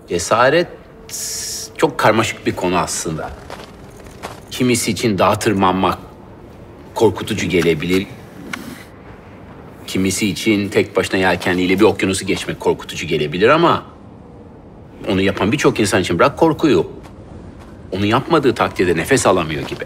Cesaret çok karmaşık bir konu aslında. Kimisi için dağa tırmanmak korkutucu gelebilir. Kimisi için tek başına yelkenliyle bir okyanusu geçmek korkutucu gelebilir ama onu yapan birçok insan için bırak korkuyu. Onu yapmadığı takdirde nefes alamıyor gibi.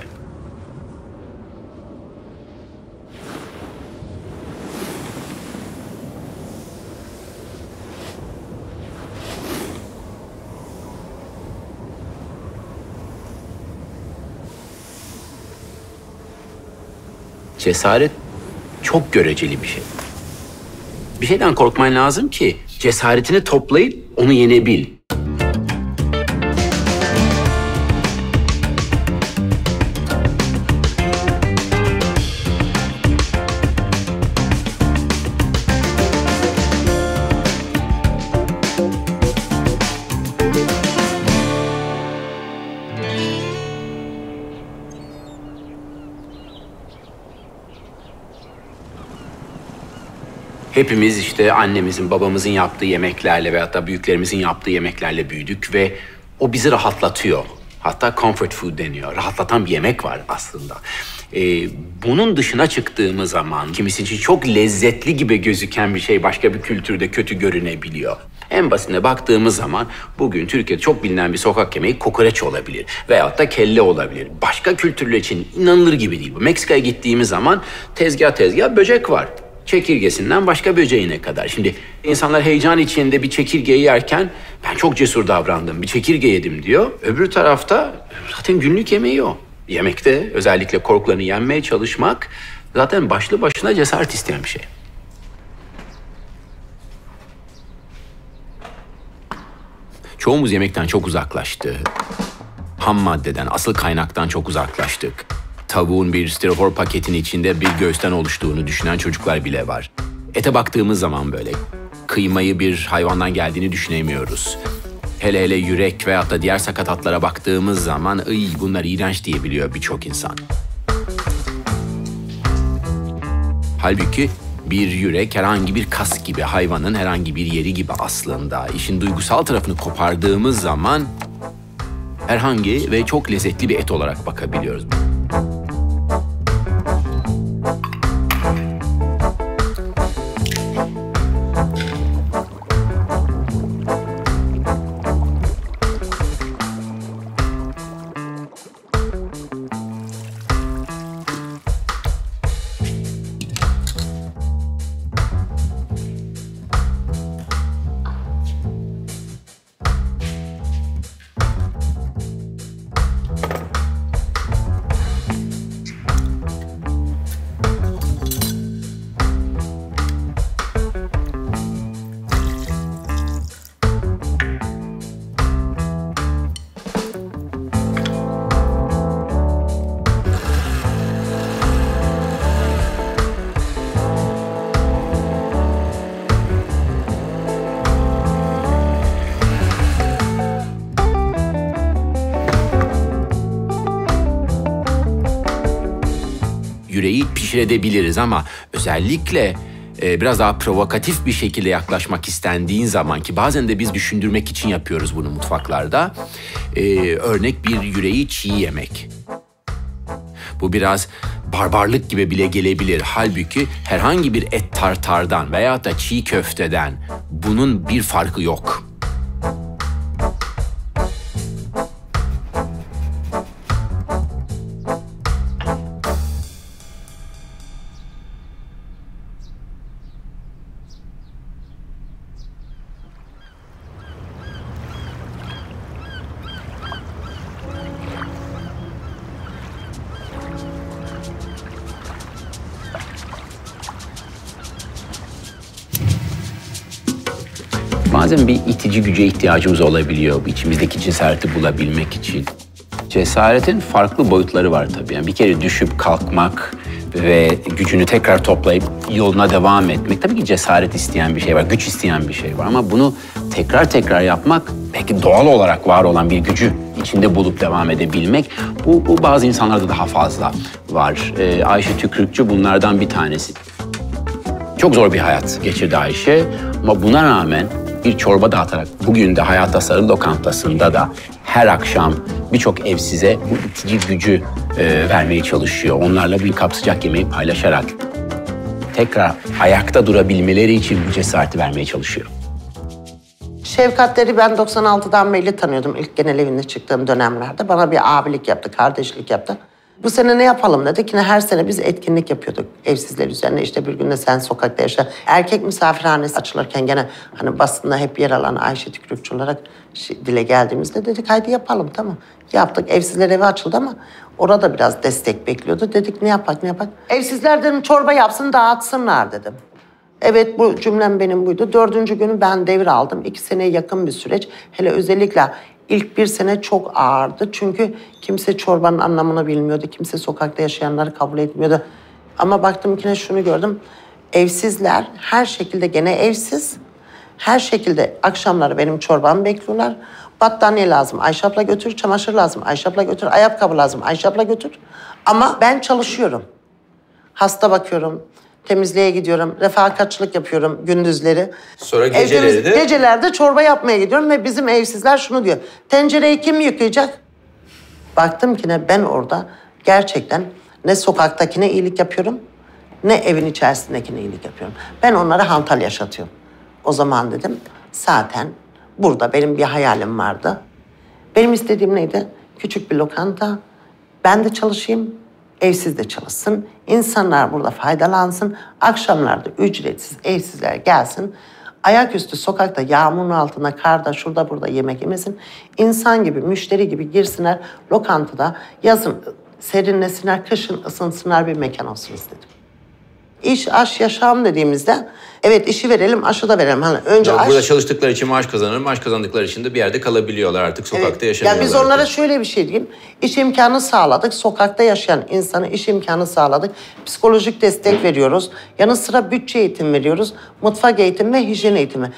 Cesaret çok göreceli bir şey. Bir şeyden korkman lazım ki cesaretini toplayıp onu yenebil. Hepimiz işte annemizin, babamızın yaptığı yemeklerle veyahut da büyüklerimizin yaptığı yemeklerle büyüdük ve o bizi rahatlatıyor. Hatta comfort food deniyor. Rahatlatan bir yemek var aslında. Bunun dışına çıktığımız zaman kimisi için çok lezzetli gibi gözüken bir şey başka bir kültürde kötü görünebiliyor. En basitine baktığımız zaman bugün Türkiye'de çok bilinen bir sokak yemeği kokoreç olabilir veyahut da kelle olabilir. Başka kültürler için inanılır gibi değil bu. Meksika'ya gittiğimiz zaman tezgah böcek var. Çekirgesinden başka böceğine kadar. Şimdi insanlar heyecan içinde bir çekirgeyi yerken ben çok cesur davrandım, bir çekirge yedim diyor. Öbür tarafta zaten günlük yemeği o. Yemekte özellikle korkularını yenmeye çalışmak zaten başlı başına cesaret isteyen bir şey. Çoğumuz yemekten çok uzaklaştı. Ham maddeden, asıl kaynaktan çok uzaklaştık. Tavuğun bir stirofor paketin içinde bir göğüsten oluştuğunu düşünen çocuklar bile var. Ete baktığımız zaman böyle kıymayı bir hayvandan geldiğini düşünemiyoruz. Hele hele yürek veyahut da diğer sakatatlara baktığımız zaman bunlar iğrenç diyebiliyor birçok insan. Halbuki bir yürek herhangi bir kas gibi, hayvanın herhangi bir yeri gibi aslında. İşin duygusal tarafını kopardığımız zaman herhangi ve çok lezzetli bir et olarak bakabiliyoruz. Yüreği pişirebiliriz ama özellikle biraz daha provokatif bir şekilde yaklaşmak istendiğin zaman ki bazen de biz düşündürmek için yapıyoruz bunu mutfaklarda. Örnek bir yüreği çiğ yemek. Bu biraz barbarlık gibi bile gelebilir. Halbuki herhangi bir et tartardan veya da çiğ köfteden bunun bir farkı yok. Bazen bir itici güce ihtiyacımız olabiliyor içimizdeki cesareti bulabilmek için. Cesaretin farklı boyutları var tabii. Yani bir kere düşüp kalkmak ve gücünü tekrar toplayıp yoluna devam etmek tabii ki cesaret isteyen bir şey var, güç isteyen bir şey var. Ama bunu tekrar yapmak belki doğal olarak var olan bir gücü içinde bulup devam edebilmek bu bazı insanlarda daha fazla var. Ayşe Tükrükçü bunlardan bir tanesi. Çok zor bir hayat geçirdi Ayşe ama buna rağmen bir çorba dağıtarak bugün de Hayata Sarıl Lokantası'nda da her akşam birçok evsize bu itici gücü vermeye çalışıyor. Onlarla bir kap sıcak yemeği paylaşarak tekrar ayakta durabilmeleri için bu cesareti vermeye çalışıyor. Şefkatleri ben 96'dan beri tanıyordum ilk genel evinde çıktığım dönemlerde. Bana bir abilik yaptı, kardeşlik yaptı. Bu sene ne yapalım dedik. Yine her sene biz etkinlik yapıyorduk evsizler üzerine. İşte bir gün de Sen Sokakta Yaşa. Erkek misafirhanesi açılırken gene hani basında hep yer alan Ayşe Tükürükçü olarak dile geldiğimizde dedik haydi yapalım, tamam. Yaptık, evsizler evi açıldı ama orada biraz destek bekliyordu. Dedik ne yapak. Evsizler dedim çorba yapsın dağıtsınlar dedim. Evet, bu cümlem benim buydu. 4. günü ben devir aldım. 2 seneye yakın bir süreç. Hele özellikle ilk 1 sene çok ağırdı. Çünkü kimse çorbanın anlamını bilmiyordu. Kimse sokakta yaşayanları kabul etmiyordu. Ama baktım ki şunu gördüm. Evsizler her şekilde gene evsiz. Her şekilde akşamları benim çorbamı bekliyorlar. Battaniye lazım, Ayşe abla götür. Çamaşır lazım, Ayşe abla götür. Ayakkabı lazım, Ayşe abla götür. Ama ben çalışıyorum. Hasta bakıyorum. Temizliğe gidiyorum, refakatçılık yapıyorum gündüzleri. Sonra geceleri de? Gecelerde çorba yapmaya gidiyorum ve bizim evsizler şunu diyor. Tencereyi kim yıkayacak? Baktım ki ben orada gerçekten ne sokaktakine iyilik yapıyorum, ne evin içerisindekine iyilik yapıyorum. Ben onlara hantal yaşatıyorum. O zaman dedim, zaten burada benim bir hayalim vardı. Benim istediğim neydi? Küçük bir lokanta, ben de çalışayım, evsiz de çalışsın. İnsanlar burada faydalansın. Akşamlarda ücretsiz evsizler gelsin. Ayaküstü sokakta yağmurun altında, karda, şurada burada yemek yemesin. İnsan gibi, müşteri gibi girsinler. Lokantada yazın serinlesinler, kışın ısınsınlar, bir mekan olsun istedim. İş, aş, yaşam dediğimizde evet işi verelim, aşı da verelim. Hani önce aş... Burada çalıştıkları için maaş kazanır, maaş kazandıkları için de bir yerde kalabiliyorlar artık. Sokakta yaşamıyorlar. Ya biz onlara şöyle bir şey diyeyim. İş imkanı sağladık. Sokakta yaşayan insana iş imkanı sağladık. Psikolojik destek veriyoruz. Yanı sıra bütçe eğitim veriyoruz. Mutfak eğitimi ve hijyen eğitimi.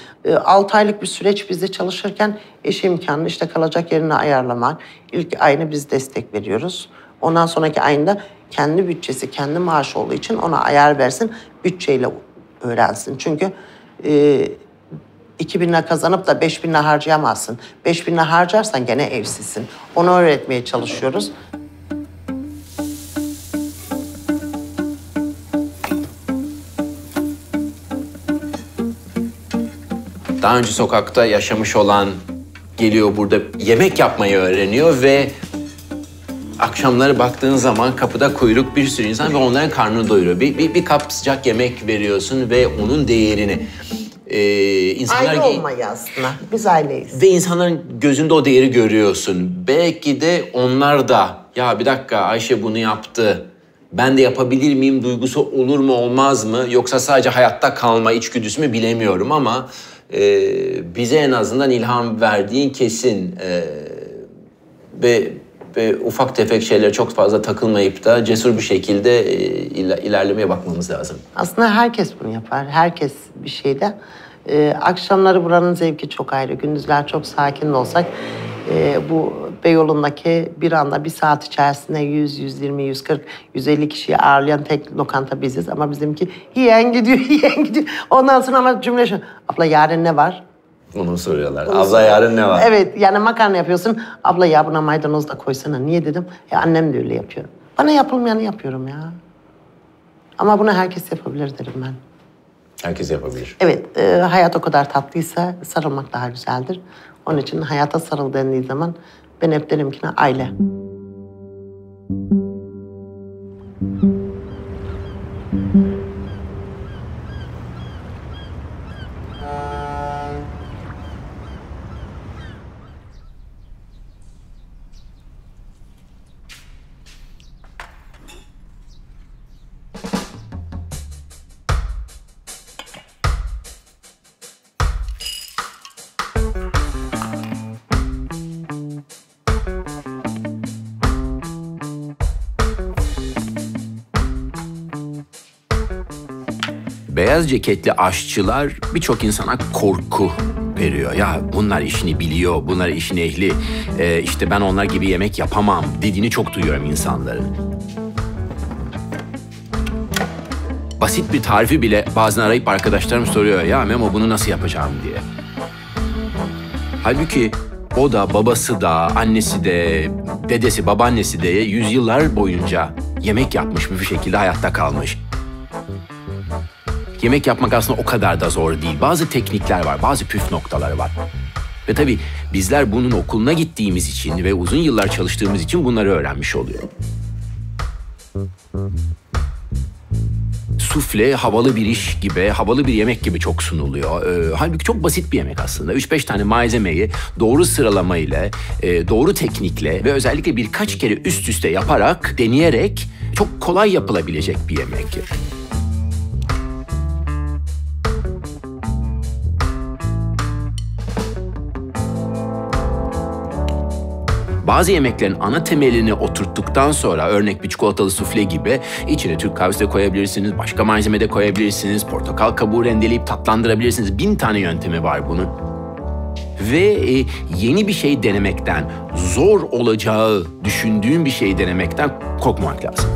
6 aylık bir süreç bizde çalışırken iş imkanını işte kalacak yerini ayarlamak. İlk ayını biz destek veriyoruz. Ondan sonraki ayında kendi bütçesi, kendi maaşı olduğu için ona ayar versin. Bütçeyle öğrensin. Çünkü 2.000 lira kazanıp da 5.000 lira harcayamazsın. 5.000 lira harcarsan gene evsizsin. Onu öğretmeye çalışıyoruz. Daha önce sokakta yaşamış olan geliyor burada yemek yapmayı öğreniyor ve akşamları baktığın zaman kapıda kuyruk bir sürü insan ve onların karnını doyuruyor. Bir kap sıcak yemek veriyorsun ve onun değerini... Aile olmayı aslında. Biz aileyiz. Ve insanların gözünde o değeri görüyorsun. Belki de onlar da ya bir dakika Ayşe bunu yaptı. Ben de yapabilir miyim duygusu olur mu olmaz mı? Yoksa sadece hayatta kalma içgüdüsü mü bilemiyorum ama bize en azından ilham verdiğin kesin. Ve ufak tefek şeylere çok fazla takılmayıp da cesur bir şekilde ilerlemeye bakmamız lazım. Aslında herkes bunu yapar. Herkes bir şeyde. Akşamları buranın zevki çok ayrı. Gündüzler çok sakin de olsak bu Beyoğlu'ndaki bir anda 1 saat içerisinde 100, 120, 140, 150 kişiyi ağırlayan tek lokanta biziz. Ama bizimki yiyen gidiyor. Ondan sonra ama cümle şu. Abla yarın ne var? Onu soruyorlar. Abla yarın ne var? Evet, yani makarna yapıyorsun. Abla ya buna maydanoz da koysana. Niye dedim? Annem de öyle yapıyor. Bana yapılmayanı yapıyorum ya. Ama bunu herkes yapabilir derim ben. Herkes yapabilir. Evet, hayat o kadar tatlıysa sarılmak daha güzeldir. Onun için hayata sarıl dendiği zaman ben hep derim ki aile. Beyaz ceketli aşçılar birçok insana korku veriyor. Ya bunlar işini biliyor, bunlar işin ehli. İşte ben onlar gibi yemek yapamam dediğini çok duyuyorum insanların. Basit bir tarifi bile bazen arayıp arkadaşlarım soruyor. Ya Memo bunu nasıl yapacağım diye. Halbuki o da, babası da, annesi de, dedesi, babaannesi de yüzyıllar boyunca yemek yapmış, bir şekilde hayatta kalmış. Yemek yapmak aslında o kadar da zor değil. Bazı teknikler var, bazı püf noktaları var. Ve tabii bizler bunun okuluna gittiğimiz için ve uzun yıllar çalıştığımız için bunları öğrenmiş oluyoruz. Sufle havalı bir iş gibi, havalı bir yemek gibi çok sunuluyor. Halbuki çok basit bir yemek aslında. 3-5 tane malzemeyi doğru sıralamayla, doğru teknikle ve özellikle birkaç kere üst üste yaparak, deneyerek çok kolay yapılabilecek bir yemek. Bazı yemeklerin ana temelini oturttuktan sonra, örnek bir çikolatalı sufle gibi, içine Türk kahvesi de koyabilirsiniz, başka malzeme de koyabilirsiniz, portakal kabuğu rendeleyip tatlandırabilirsiniz. 1000 tane yöntemi var bunun. Ve yeni bir şey denemekten, zor olacağı düşündüğün bir şey denemekten korkmamak lazım.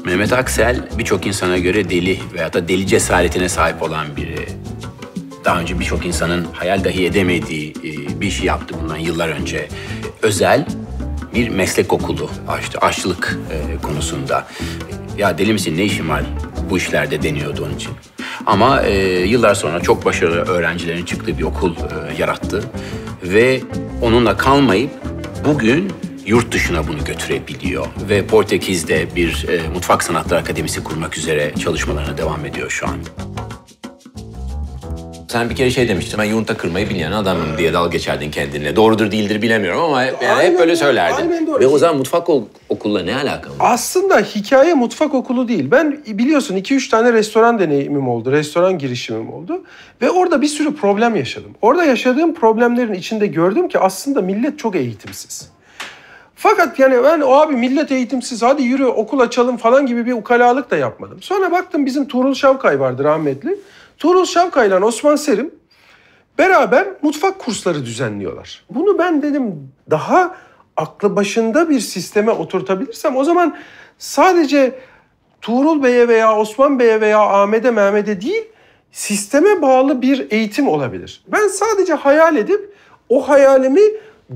Mehmet Aksel birçok insana göre deli veya da deli cesaretine sahip olan biri. Daha önce birçok insanın hayal dahi edemediği bir işi yaptı bundan yıllar önce. Özel bir meslek okulu açtı, aşçılık konusunda. Ya deli misin, ne işin var bu işlerde deniyordu onun için. Ama yıllar sonra çok başarılı öğrencilerin çıktığı bir okul yarattı. Ve onunla kalmayıp bugün yurt dışına bunu götürebiliyor. Ve Portekiz'de bir mutfak sanatları akademisi kurmak üzere çalışmalarına devam ediyor şu an. Sen bir kere şey demiştin, ben yumurta kırmayı bilmeyen adamım diye dalga geçerdin kendinle. Doğrudur değildir bilemiyorum ama hep böyle söylerdin. Aynen doğru. Ve o zaman mutfak okulla ne alakalı? Aslında hikaye mutfak okulu değil. Ben biliyorsun 2-3 tane restoran deneyimim oldu, restoran girişimim oldu. Ve orada bir sürü problem yaşadım. Orada yaşadığım problemlerin içinde gördüm ki aslında millet çok eğitimsiz. Fakat yani ben abi millet eğitimsiz, hadi yürü okul açalım falan gibi bir ukalalık da yapmadım. Sonra baktım bizim Tuğrul Şavkay vardı rahmetli. Tuğrul Şavkay ile Osman Serim beraber mutfak kursları düzenliyorlar. Bunu ben dedim daha aklı başında bir sisteme oturtabilirsem o zaman sadece Tuğrul Bey'e veya Osman Bey'e veya Ahmet'e Mehmet'e değil sisteme bağlı bir eğitim olabilir. Ben sadece hayal edip o hayalimi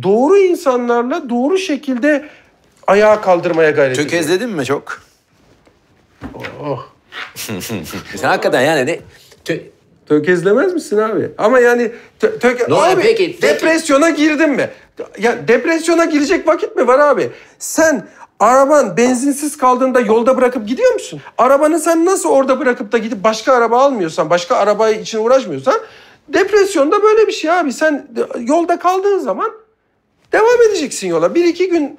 doğru insanlarla doğru şekilde ayağa kaldırmaya gayret ediyorum. Tökezledin mi çok? Oh. Sen hakikaten yani ne... Tökezlemez misin abi? Ama yani abi peki. Depresyona girdin mi? Ya depresyona girecek vakit mi var abi? Sen araban benzinsiz kaldığında yolda bırakıp gidiyor musun? Arabanı sen nasıl orada bırakıp da gidip başka araba almıyorsan, başka araba için uğraşmıyorsan depresyonda böyle bir şey abi. Sen yolda kaldığın zaman devam edeceksin yola. 1-2 gün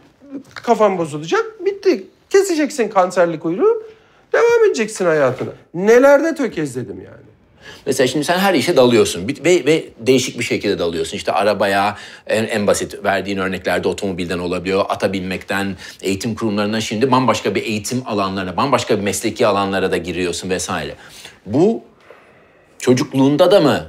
kafan bozulacak. Bitti. Keseceksin kanserli kuyruğu. Devam edeceksin hayatına. Nelerde tökezledim yani. Mesela şimdi sen her işe dalıyorsun ve değişik bir şekilde dalıyorsun. İşte arabaya, en basit verdiğin örneklerde otomobilden olabiliyor, ata binmekten, eğitim kurumlarına şimdi bambaşka bir eğitim alanlarına, bambaşka bir mesleki alanlara da giriyorsun vesaire. Bu çocukluğunda da mı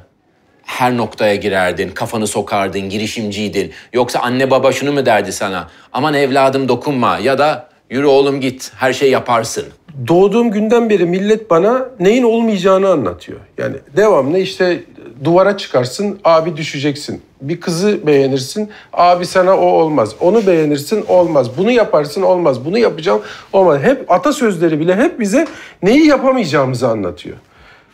her noktaya girerdin, kafanı sokardın, girişimciydin. Yoksa anne baba şunu mu derdi sana? Aman evladım dokunma ya da yürü oğlum git, her şey yaparsın. Doğduğum günden beri millet bana neyin olmayacağını anlatıyor. Yani devamlı işte duvara çıkarsın, abi düşeceksin. Bir kızı beğenirsin, abi sana o olmaz. Onu beğenirsin, olmaz. Bunu yaparsın, olmaz. Bunu yapacağım, olmaz. Hep atasözleri bile hep bize neyi yapamayacağımızı anlatıyor.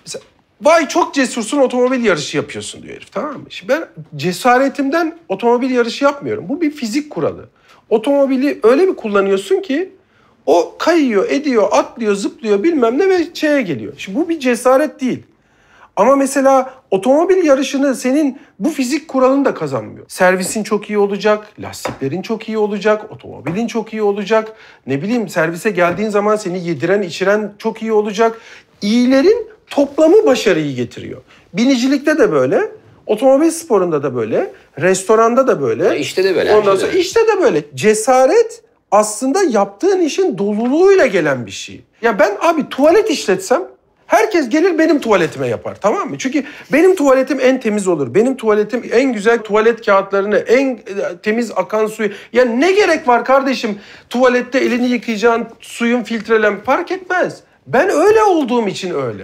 Mesela, vay çok cesursun, otomobil yarışı yapıyorsun diyor herif, tamam mı? Şimdi ben cesaretimden otomobil yarışı yapmıyorum. Bu bir fizik kuralı. Otomobili öyle bir kullanıyorsun ki o kayıyor, ediyor, atlıyor, zıplıyor bilmem ne ve şeye geliyor. Şimdi bu bir cesaret değil. Ama mesela otomobil yarışını senin bu fizik kuralın da kazanmıyor. Servisin çok iyi olacak, lastiklerin çok iyi olacak, otomobilin çok iyi olacak. Ne bileyim servise geldiğin zaman seni yediren, içiren çok iyi olacak. İyilerin toplamı başarıyı getiriyor. Binicilikte de böyle, otomobil sporunda da böyle, restoranda da böyle. İşte de böyle. Ondan sonra işte de böyle. Cesaret aslında yaptığın işin doluluğuyla gelen bir şey. Ya ben abi tuvalet işletsem herkes gelir benim tuvaletime yapar, tamam mı? Çünkü benim tuvaletim en temiz olur. Benim tuvaletim en güzel tuvalet kağıtlarını, en temiz akan suyu. Ya ne gerek var kardeşim tuvalette elini yıkayacağın suyun filtrelen fark etmez. Ben öyle olduğum için öyle.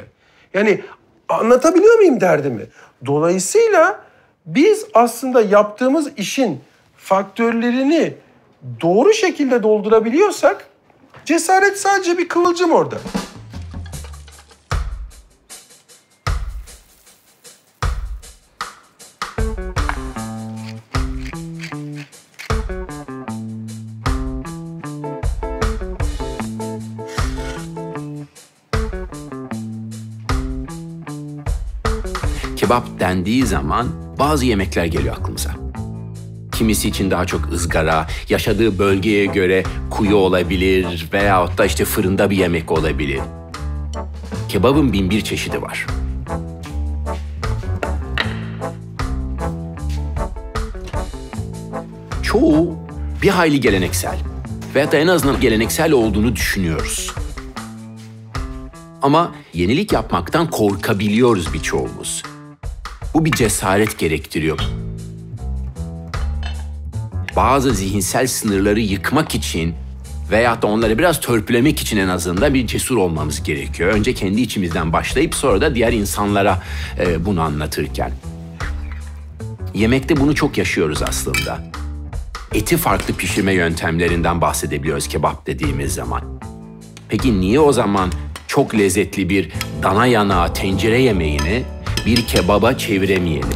Yani anlatabiliyor muyum derdimi? Dolayısıyla biz aslında yaptığımız işin faktörlerini doğru şekilde doldurabiliyorsak cesaret sadece bir kıvılcım orada. Kebap dendiği zaman bazı yemekler geliyor aklımıza. Kimisi için daha çok ızgara, yaşadığı bölgeye göre kuyu olabilir veyahut da işte fırında bir yemek olabilir. Kebabın 1001 çeşidi var. Çoğu bir hayli geleneksel veyahut da en azından geleneksel olduğunu düşünüyoruz. Ama yenilik yapmaktan korkabiliyoruz birçoğumuz. Bu bir cesaret gerektiriyor. Bazı zihinsel sınırları yıkmak için veyahut da onları biraz törpülemek için en azından bir cesur olmamız gerekiyor. Önce kendi içimizden başlayıp sonra da diğer insanlara bunu anlatırken. Yemekte bunu çok yaşıyoruz aslında. Eti farklı pişirme yöntemlerinden bahsedebiliyoruz kebap dediğimiz zaman. Peki niye o zaman çok lezzetli bir dana yanağı tencere yemeğini bir kebaba çeviremeyelim?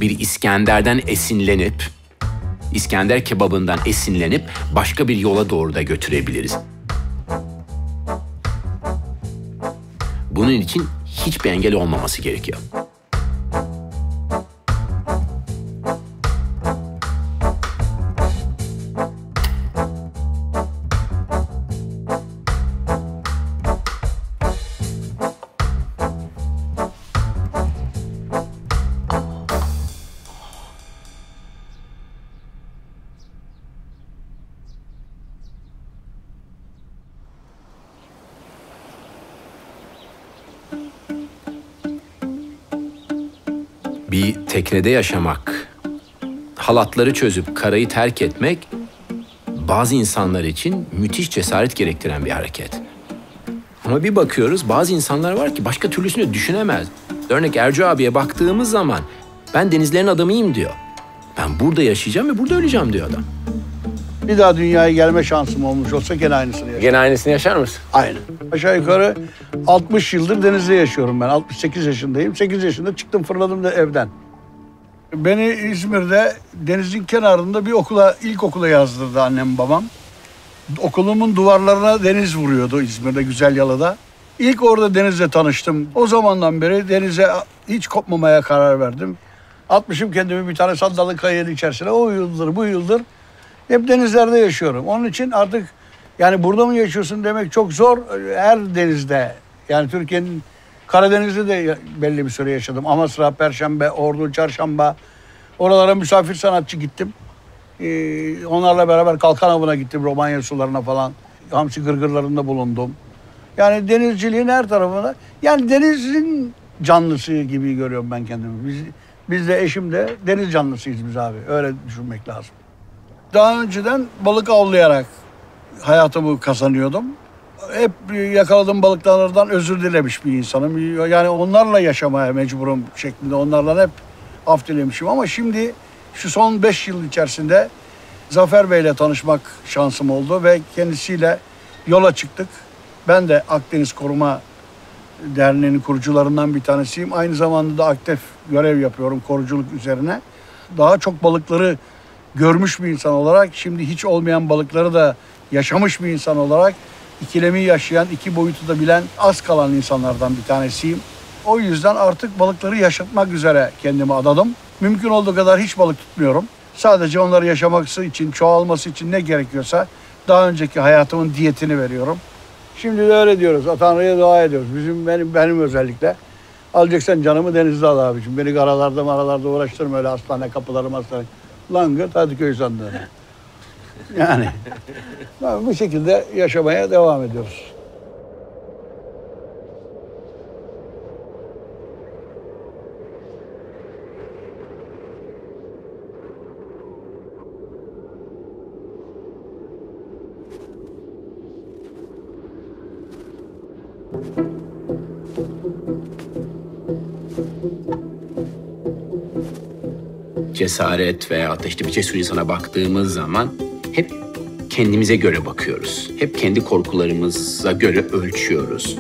Bir İskender'den esinlenip, İskender kebabından esinlenip başka bir yola doğru da götürebiliriz. Bunun için hiçbir engel olmaması gerekiyor. bir teknede yaşamak, halatları çözüp karayı terk etmek bazı insanlar için müthiş cesaret gerektiren bir hareket. Ama bir bakıyoruz bazı insanlar var ki başka türlüsünü düşünemez. Örnek Ercü abiye baktığımız zaman ben denizlerin adamıyım diyor. Ben burada yaşayacağım ve burada öleceğim diyor adam. Bir daha dünyaya gelme şansım olmuş olsa gene aynısını yaşarım. Gene aynısını yaşar mısın? Aynen. Aşağı yukarı 60 yıldır denizde yaşıyorum ben. 68 yaşındayım. 8 yaşında çıktım fırladım da evden. Beni İzmir'de denizin kenarında bir ilkokula yazdırdı annem babam. Okulumun duvarlarına deniz vuruyordu İzmir'de Güzelyalı'da. İlk orada denizle tanıştım. O zamandan beri denize hiç kopmamaya karar verdim. Atmışım kendimi bir tane sandallı kayanın içerisine. O yıldır bu yıldır hep denizlerde yaşıyorum. Onun için artık yani burada mı yaşıyorsun demek çok zor. Her denizde yani Türkiye'nin Karadeniz'de de belli bir süre yaşadım. Amasra, Perşembe, Ordu, Çarşamba. Oralara misafir sanatçı gittim. Onlarla beraber Kalkan Avı'na gittim. Romanya sularına falan. Hamsi gırgırlarında bulundum. Yani denizciliğin her tarafında. Yani denizin canlısı gibi görüyorum ben kendimi. Biz de eşim de deniz canlısıyız biz abi. Öyle düşünmek lazım. Daha önceden balık avlayarak hayatımı kazanıyordum. Hep yakaladığım balıklardan özür dilemiş bir insanım. Yani onlarla yaşamaya mecburum şeklinde. Onlarla hep af dilemişim. Ama şimdi şu son 5 yıl içerisinde Zafer Bey'le tanışmak şansım oldu ve kendisiyle yola çıktık. Ben de Akdeniz Koruma Derneği'nin kurucularından bir tanesiyim. Aynı zamanda da aktif görev yapıyorum koruculuk üzerine. Daha çok balıkları görmüş bir insan olarak, şimdi hiç olmayan balıkları da yaşamış bir insan olarak ikilemi yaşayan, iki boyutu da bilen az kalan insanlardan bir tanesiyim. O yüzden artık balıkları yaşatmak üzere kendimi adadım. Mümkün olduğu kadar hiç balık tutmuyorum. Sadece onları yaşaması için, çoğalması için ne gerekiyorsa daha önceki hayatımın diyetini veriyorum. Şimdi de öyle diyoruz. Tanrı'ya dua ediyoruz. Benim özellikle. Alacaksan canımı denizde al abiciğim. Beni maralarda uğraştırma öyle hastane kapıları hastane. Langırt Kadıköy sandığına. Yani bu şekilde yaşamaya devam ediyoruz. Cesaret veya da işte bir cesur insana baktığımız zaman hep kendimize göre bakıyoruz. Hep kendi korkularımıza göre ölçüyoruz.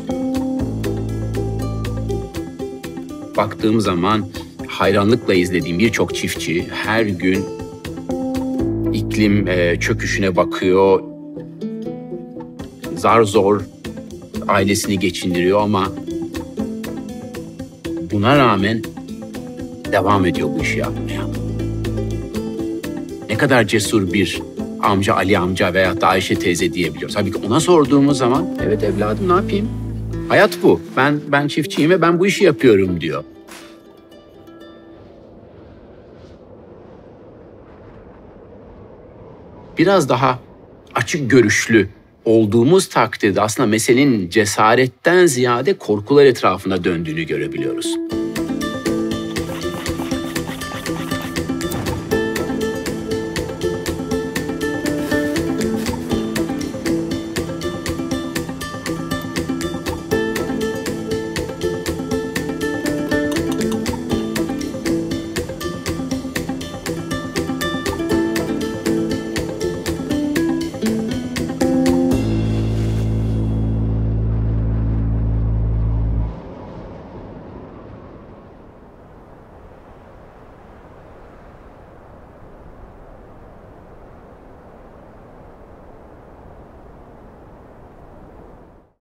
Baktığım zaman hayranlıkla izlediğim birçok çiftçi her gün iklim çöküşüne bakıyor. Zar zor ailesini geçindiriyor ama buna rağmen devam ediyor bu işi yapmaya. Ne kadar cesur bir amca, Ali amca veya da Ayşe teyze diyebiliyoruz. Tabii ki ona sorduğumuz zaman, evet evladım ne yapayım? Hayat bu. Ben çiftçiyim ve ben bu işi yapıyorum diyor. Biraz daha açık görüşlü olduğumuz takdirde aslında meselenin cesaretten ziyade korkular etrafında döndüğünü görebiliyoruz.